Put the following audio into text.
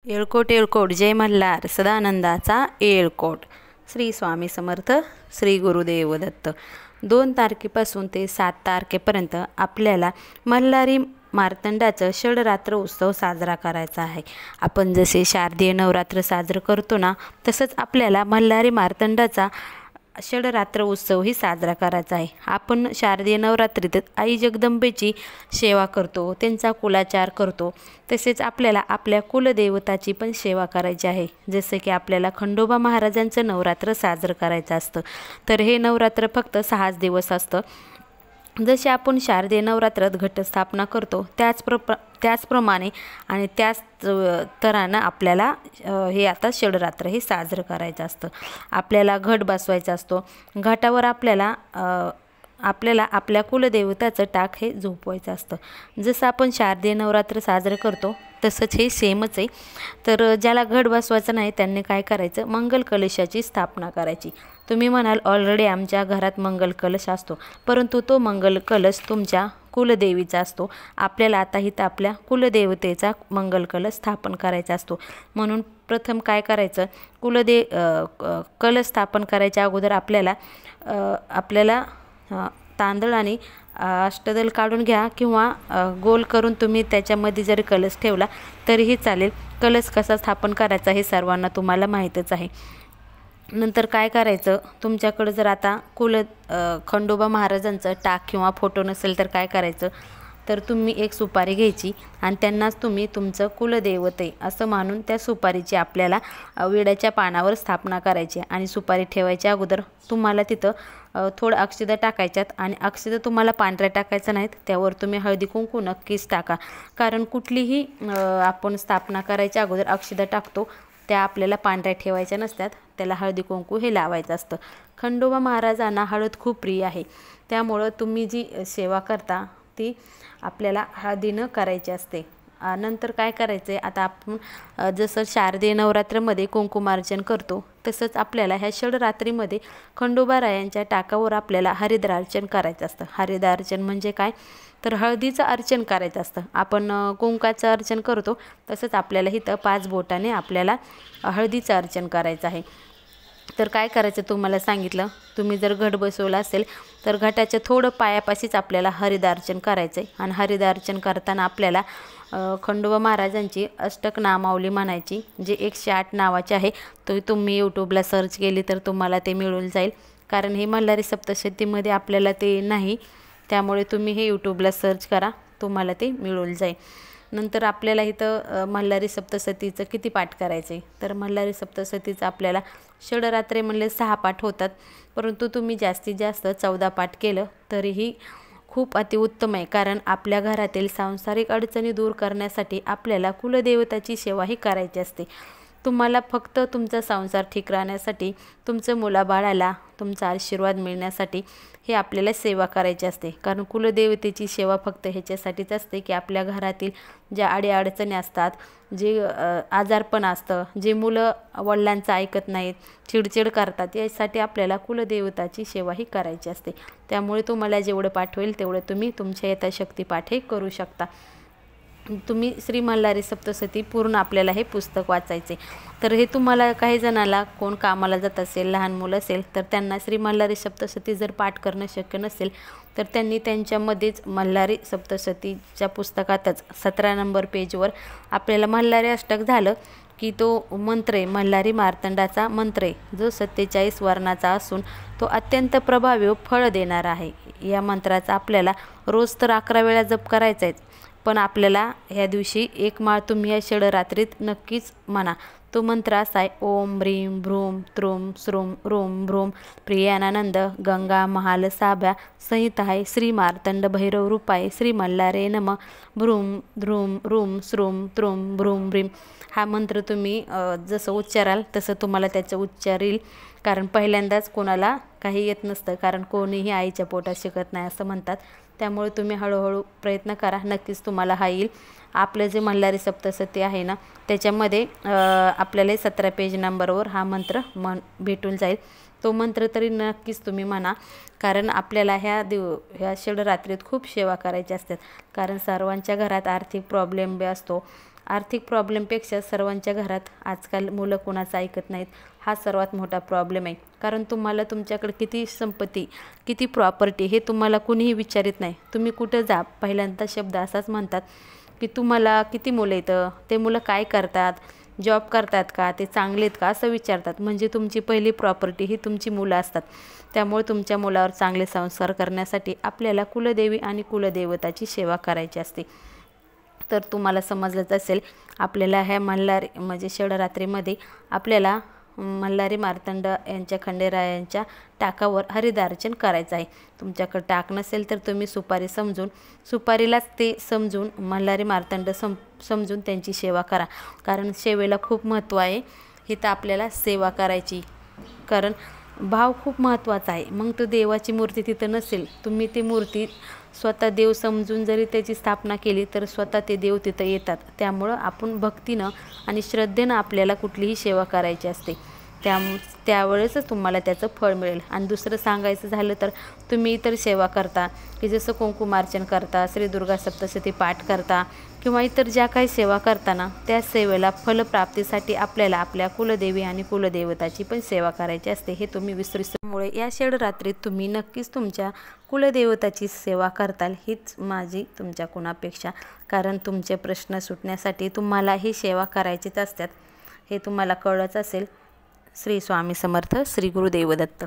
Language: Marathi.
येळकोट येळकोट जय मल्हार सदानंदाचा येळकोट. श्री स्वामी समर्थ. श्री गुरुदेव दत्त. 2 तारखेपासून ते 7 तारखेपर्यंत आपल्याला मल्हारी मार्तंडाचं षडरात्र उत्सव साजरा करायचा आहे. आपण जसे शारदीय नवरात्र साजरं करतो ना, तसंच आपल्याला मल्हारी मार्तंडाचा षडरात्र उत्सवही साजरा करायचा आहे. आपण शारदीय नवरात्रीत आई जगदंबेची सेवा करतो, त्यांचा कुलाचार करतो. तसेच आपल्याला आपल्या कुलदेवताची पण सेवा करायची आहे. जसं की आपल्याला खंडोबा महाराजांचं नवरात्र साजरं करायचं असतं. तर हे नवरात्र फक्त 6 दिवस असतं. जसे आपण शारदीय नवरात्रात घटस्थापना करतो त्याचप्रमाणे आणि त्याच तऱ्हेनं आपल्याला हे आता षडरात्र हे साजरं करायचं असतं. आपल्याला घट बसवायचा असतो. घटावर आपल्याला आपल्या कुलदेवताचं टाक हे झोपवायचं असतं. जसं आपण शारदीय नवरात्र साजरं करतो तसंच हे सेमच आहे. तर ज्याला घट बसवायचं नाही त्यांनी काय करायचं, मंगल कलशाची स्थापना करायची. तुम्ही म्हणाल ऑलरेडी आमच्या घरात मंगल कलश असतो, परंतु तो मंगल कलश तुमच्या कुलदेवीचा असतो. आपल्याला आता इथं आपल्या कुलदेवतेचा मंगल कलश स्थापन करायचा असतो. म्हणून प्रथम काय करायचं, कलश स्थापन करायच्या अगोदर आपल्याला तांदूळ आणि अष्टदल काढून घ्या किंवा गोल करून तुम्ही त्याच्यामध्ये जरी कलश ठेवला तरीही चालेल. कलश कसा स्थापन करायचा हे सर्वांना तुम्हाला माहीतच आहे. नंतर काय करायचं, तुमच्याकडं जर आता खंडोबा महाराजांचं टाक किंवा फोटो नसेल तर काय करायचं, तर तुम्ही एक सुपारी घ्यायची आणि त्यांनाच तुम्ही तुमचं कुलदैवते असं मानून त्या सुपारीची आपल्याला विड्याच्या पानावर स्थापना करायची. आणि सुपारी ठेवायच्या अगोदर तुम्हाला तिथं थोडं अक्षता टाकायच्यात. आणि अक्षता तुम्हाला पांढऱ्या टाकायचं नाहीत, त्यावर तुम्ही हळदी कुंकू नक्कीच टाका. कारण कुठलीही आपण स्थापना करायच्या अगोदर अक्षता टाकतो त्या आपल्याला पांढऱ्या ठेवायच्या नसतात, त्याला हळदी कुंकू हे लावायचं असतं. खंडोबा महाराजांना हळद खूप प्रिय आहे, त्यामुळं तुम्ही जी सेवा करता ती आपल्याला हळदीनं करायची असते. नंतर काय करायचं आहे, आता आपण जसं शारदीय नवरात्रामध्ये कुंकुमार्चन करतो तसंच आपल्याला ह्या षडरात्रीमध्ये खंडोबारायांच्या टाकावर आपल्याला हरिद्रार्चन करायचं असतं. हरिद्रार्चन म्हणजे काय, तर हळदीचं अर्चन करायचं असतं. आपण कुंकाचं अर्चन करतो तसंच आपल्याला इथं 5 बोटाने आपल्याला हळदीचं अर्चन करायचं आहे. तर काय करायचं तुम्हाला सांगितलं, तुम्ही जर घट बसवला असेल तर घटाच्या थोडं पायापाशीच आपल्याला हरिद्रार्चन करायचं आहे. आणि हरिद्रार्चन करताना आपल्याला खंडोबा महाराजांची अष्टक नामावली म्हणायची, जे 108 नावाचे आहे. तो तुम्ही यूट्यूबला सर्च केली तर तुम्हाला ते मिळून जाईल. कारण हे मल्हारी सप्तशतीमध्ये आपल्याला ते नाही, त्यामुळे तुम्ही हे यूट्यूबला सर्च करा, तुम्हाला ते मिळून जाईल. नंतर आपल्याला इथं मल्हारी सप्तशतीचं किती पाठ करायचे, तर मल्हारी सप्तशतीचं आपल्याला षडरात्रे म्हणले 6 पाठ होतात, परंतु तुम्ही जास्तीत जास्त 14 पाठ केलं तरीही खूप अतिउत्तम आहे. कारण आपल्या घरातील सांसारिक अडचणी दूर करण्यासाठी आपल्याला कुलदेवताची सेवाही करायची असते. तुम्हाला फक्त तुमचा संसार ठीक राहण्यासाठी, तुमचं मुलाबाळाला तुमचा आशीर्वाद मिळण्यासाठी हे आपल्याला सेवा करायची असते. कारण कुलदेवतेची सेवा फक्त ह्याच्यासाठीच असते की आपल्या घरातील ज्या अडीअडचणी असतात, जे आजारपण असतं, जे मुलं वडिलांचं ऐकत नाहीत, चिडचिड करतात, यासाठी आपल्याला कुलदेवताची सेवाही करायची असते. त्यामुळे तुम्हाला जेवढं पाठ होईल तेवढं तुम्ही तुमच्या यथाशक्ती पाठ हे करू शकता. तुम्ही श्री मल्हारी सप्तशती पूर्ण आपल्याला हे पुस्तक वाचायचे. तर हे तुम्हाला काही जणाला कोण कामाला जात असेल, लहान मुलं असेल तर त्यांना श्री मल्हारी सप्तशती जर पाठ करणं शक्य नसेल तर त्यांनी त्यांच्यामध्येच मल्हारी सप्तशतीच्या पुस्तकातच 17 नंबर पेजवर आपल्याला मल्हारी अष्टक झालं की तो मंत्र आहे, मल्हारी मार्तंडाचा मंत्र आहे, जो 47 वर्णाचा असून तो अत्यंत प्रभावी फळ देणारा आहे. या मंत्राचा आपल्याला रोज तर 11 वेळा जप करायचा आहे, पण आपल्याला ह्या दिवशी एक माळ तुम्ही या षडरात्रीत नक्कीच म्हणा. तो मंत्र असा आहे, ओम ह्रीं भ्रूम त्रूम श्रूम रूम भ्रूम प्रियानानंद गंगा महाल साभ्या संहिताय श्री मार्तंड भैरव रूपाय श्री मल्हारे नम भ्रूम ध्रूम रूम श्रूम त्रूम भ्रूम भ्रीम. हा मंत्र तुम्ही जसं उच्चाराल तसं तुम्हाला त्याचं उच्चार येईल. कारण पहिल्यांदाच कोणाला काही येत नसतं, कारण कोणीही आईच्या पोटात शिकत नाही असं म्हणतात. त्यामुळे तुम्ही हळूहळू प्रयत्न करा, नक्कीच तुम्हाला हा येईल. आपलं जे मल्हारी सप्तशती आहे ना, त्याच्यामध्ये आपल्याला 17 पेज नंबरवर हा मंत्र भेटून जाईल. तो मंत्र तरी नक्कीच तुम्ही म्हणा, कारण आपल्याला ह्या षडरात्रीत खूप सेवा करायची असतात. कारण सर्वांच्या घरात आर्थिक प्रॉब्लेम बी असतो, आर्थिक प्रॉब्लेमपेक्षा सर्वांच्या घरात आजकाल मुलं कोणाचं ऐकत नाहीत, हा सर्वात मोठा प्रॉब्लेम आहे. कारण तुम्हाला तुमच्याकडे किती संपत्ती, किती प्रॉपर्टी हे तुम्हाला कुणीही विचारित नाही. तुम्ही कुठं जा, पहिल्यांदा शब्द असाच म्हणतात की तुम्हाला किती मुलं येतं, ते मुलं काय करतात, जॉब करतात का, ते चांगले आहेत का, असं विचारतात. म्हणजे तुमची पहिली प्रॉपर्टी ही तुमची मुलं असतात. त्यामुळे तुमच्या मुलावर चांगले संस्कार करण्यासाठी आपल्याला कुलदेवी आणि कुलदेवताची सेवा करायची असते. तर तुम्हाला समजलंच असेल, आपल्याला ह्या मल्हारी म्हणजे शिवरात्रीमध्ये आपल्याला मल्हारी मार्तंड यांच्या खंडेरायांच्या टाकावर हरिदार्चन करायचं आहे. तुमच्याकडे टाक नसेल तर तुम्ही सुपारी समजून, सुपारीलाच ते समजून मल्हारी मार्तंड समजून त्यांची सेवा करा. कारण सेवेला खूप महत्त्व आहे. इथं आपल्याला सेवा करायची, कारण भाव खूप महत्त्वाचा आहे. मग तो देवाची मूर्ती तिथं नसेल, तुम्ही ती मूर्ती स्वतः देव समजून जरी त्याची स्थापना केली तर स्वतः ते देव तिथं येतात. त्यामुळं आपण भक्तीनं आणि श्रद्धेनं आपल्याला कुठलीही सेवा करायची असते. त्यावेळेसच तुम्हाला त्याचं फळ मिळेल. आणि दुसरं सांगायचं झालं तर तुम्ही इतर सेवा करता की जसं कुंकुमार्चन करता, श्री दुर्गा सप्तशती पाठ करता किंवा इतर ज्या काही सेवा करताना त्या सेवेला फलप्राप्तीसाठी आपल्याला आपल्या कुलदेवी आणि कुलदेवताची पण सेवा करायची असते. हे तुम्ही विसरल्यामुळे या शिवरात्रीत तुम्ही नक्कीच तुमच्या कुलदेवताची सेवा करताल, हीच माझी तुमच्याकडून अपेक्षा. कारण तुमचे प्रश्न सुटण्यासाठी तुम्हाला ही सेवा करायचीच असतात, हे तुम्हाला कळलंच असेल. श्री स्वामी समर्थ. श्री गुरुदेव दत्त.